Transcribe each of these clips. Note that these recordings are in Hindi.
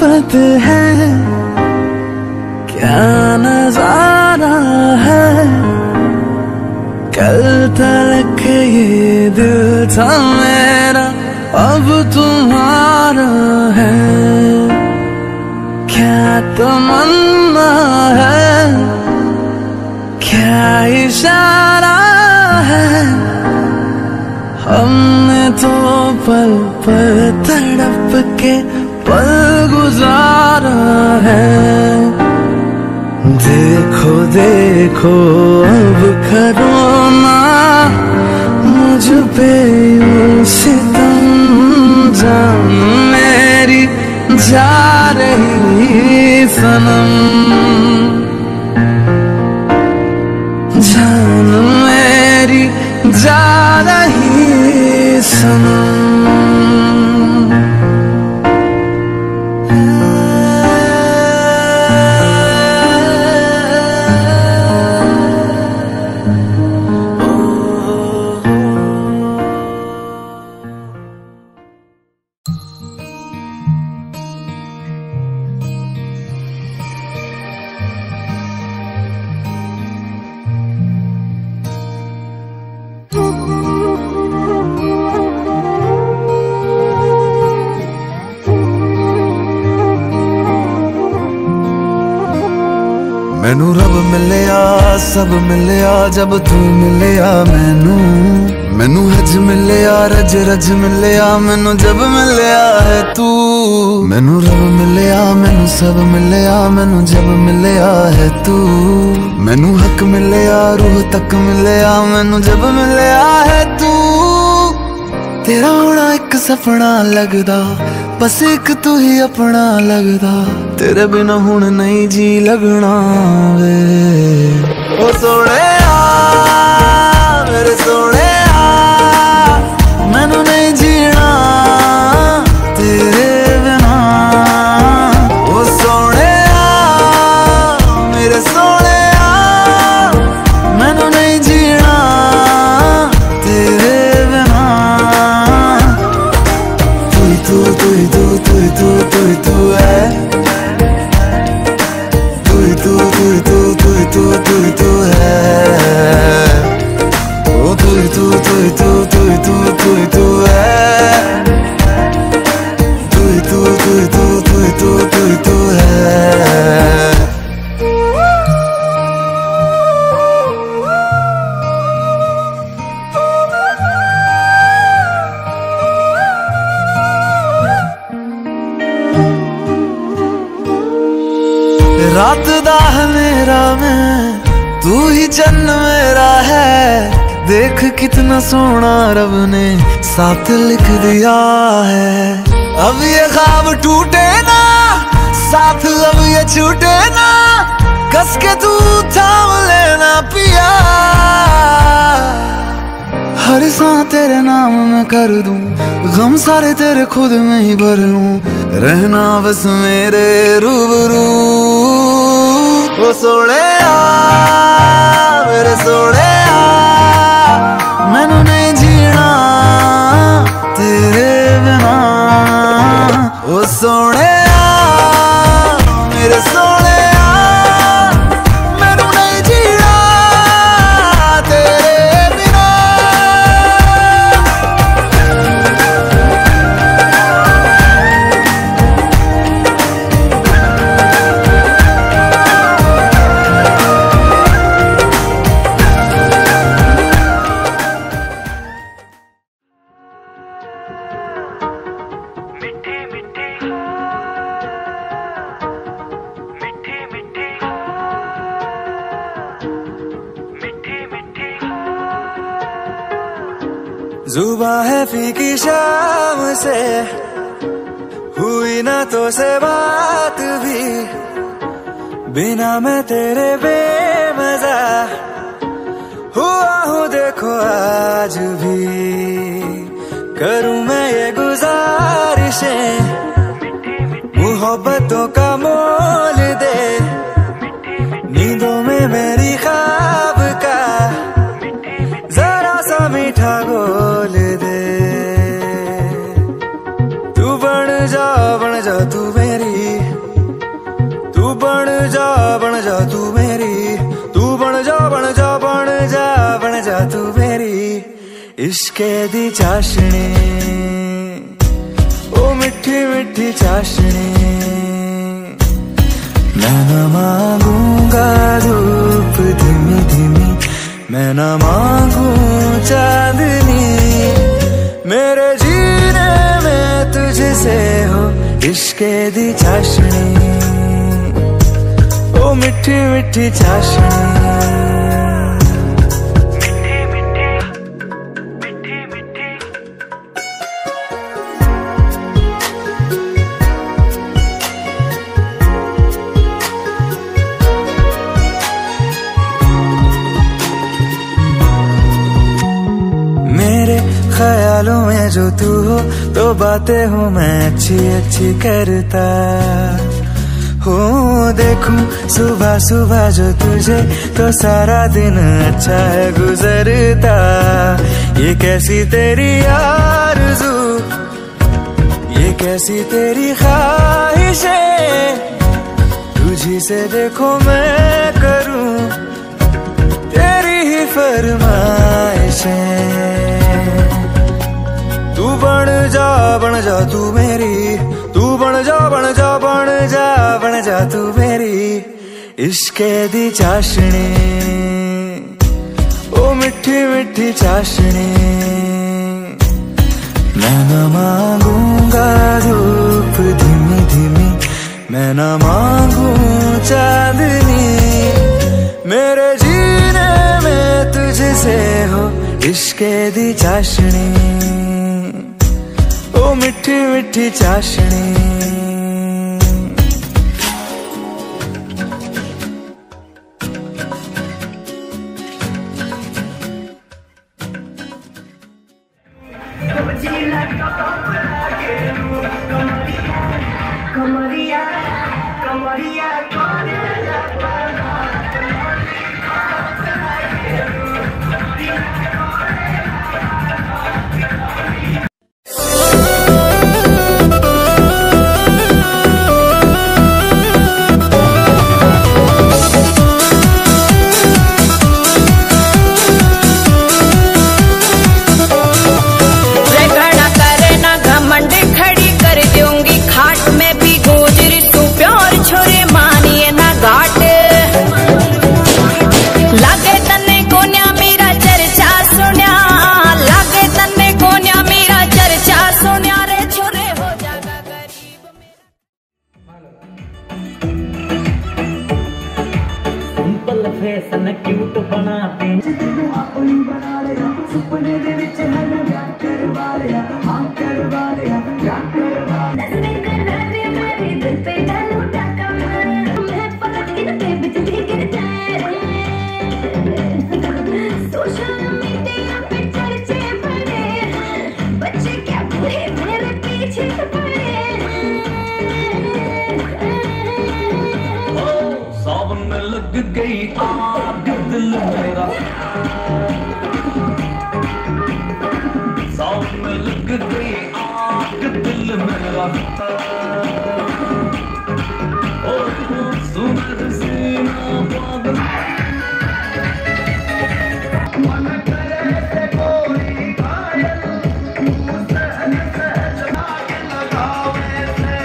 मोहब्बत है, क्या नजारा है। कल तक ये दिल था मेरा, अब तुम्हारा है। क्या तमन्ना है, क्या इशारा है। हमने तो पल पल तड़प के पल गुजारा है। देखो देखो अब करो ना मुझ पे यूं सितम, जान मेरी जा रही सनम, जान मेरी जा रही सनम। मैनू रब मिलिया, सब मिलिया जब तू मिलिया मैनू। मैनू हज मिलिया, रज रज मिलिया मैनू जब मिलिया है तू। मैनू रब मिलिया, मैनू सब मिलिया मैनू जब मिलिया है तू। मैनू हक मिलिया, रूह तक मिलिया मैनू जब मिलिया है तू। तेरा होना एक सपना लगदा, बस एक तू ही अपना लगदा। तेरे बिना हुण नहीं जी लगना वे। ओ सोहणिया मेरे सोहणिया, मैनू नहीं जीना तेरे बिना। ओ सोहणिया मेरे सोहणिया, मैनू नहीं जीना तेरे बिना। तू ही तू, तू ही तू, तू ही तू, तू ही तू है। तू ही तू है। ओ तू ही तू, तू ही तू, तू ही तू, तू ही तू है। तू ही तू, तू ही तू, तू ही तू, तू ही तू है। रात दा मेरा मैं, तू ही चन्न मेरा है। देख कितना सोना रब ने साथ लिख दिया है। अब ये ख्वाब टूटे ना, साथ अब ये छूटे ना। कस के तू थाम लेना पिया, हर सांस तेरे नाम में कर दूं। गम सारे तेरे खुद में ही भर लूं, रहना बस मेरे रूबरू। ओ सोहणिया मेरे सोहणिया, मैनू नहीं जीना तेरे बिना। ओ सोहणिया मेरे सोहणिया, मैनू नहीं जीना तेरे बिना। जुबां है फीकी शाम से, हुई ना तो से बात भी। बिना मैं तेरे बेमजा हुआ हूँ देखो आज भी। करूँ मैं ये गुजारिशें, मोहब्बतों का मोल दे। नींदों में मेरी ख्वाब का जरा सा मीठा घोल दे। तू बन जा तू मेरी बन जा तू मेरी, तू बन जा बन जा बन जा बन जा तू मेरी इश्के दी चाशनी, ओ मिठी मिठी चाशनी। मैं न मांगूंगा धूप धीमी धीमी, मैं न मांगू चांदनी, मेरे जीने में तुझसे हो इश्के दी चाशनी, ओ मिठी मिठी चाशनी। ख्यालों में जो तू हो तो बातें हूँ मैं अच्छी अच्छी करता हूँ। देखूं सुबह सुबह जो तुझे तो सारा दिन अच्छा है गुजरता। ये कैसी तेरी आरज़ू, ये कैसी तेरी ख्वाहिशें, तुझी से देखो मैं करूँ तेरी ही फरमाइशें। तू बन जा तू मेरी, तू बन जा बन जा बन जा बन जा तू मेरी इश्के दी चाशनी, ओ मिठी मिठी चाशनी। मैं न मांगूंगा धूप धीमी धीमी, मैं न मांगू चांदनी, मेरे जीने में तुझसे हो इश्के दी चाशनी, ओ मिठी मिठी चाशनी। फैशन क्यूट बनाते अपनी बना लिया, सुपने दे विच है मैं करवा लिया, हाँ करवा लिया, क्या करवा नजरें करना रे मेरे दिल पे डालो टाका, मैं पलट के तेरे बिजली गिर जाए। सोशल मीडिया पे चर्चे बड़े, बच्चे क्या बुरे मेरे पीछे पड़े। सावन में लग गई आग दिल मेरा, सावन में लग गई आग दिल मेरा, और सुनर सीना पागल मन करे से कोई घायल, सहन सहज लगावे से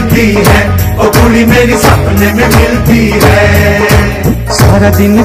मिलती है, ओ कुड़ी मेरी सपने में मिलती है। सारा दिन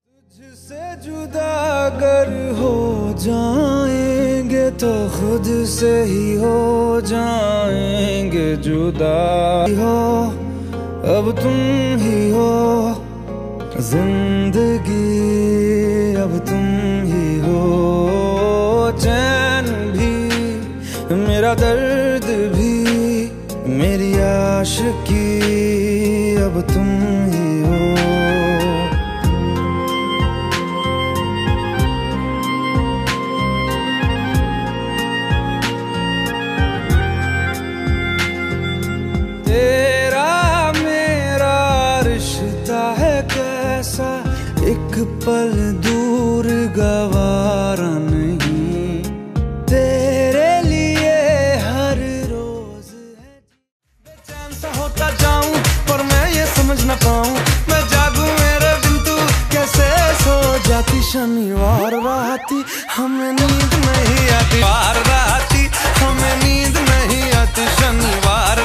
तुझसे जुदा अगर हो जाएंगे तो खुद से ही हो जाएंगे जुदा। हो अब तुम ही हो जिंदगी, अब तुम ही हो चैन भी, मेरा दर्द भी, मेरी आशिकी, अब तुम ही हो। तेरा मेरा रिश्ता है कैसा, एक पल दूर गवारा नहीं, तेरे लिए हर रोज है। बेचैन सा होता जाऊं पर मैं ये समझ ना पाऊं, मैं जागूं मेरे बिन तू कैसे सो जाती। शनिवार राती हमें नींद नहीं आती, वार राती हमें नींद नहीं आती, शनिवार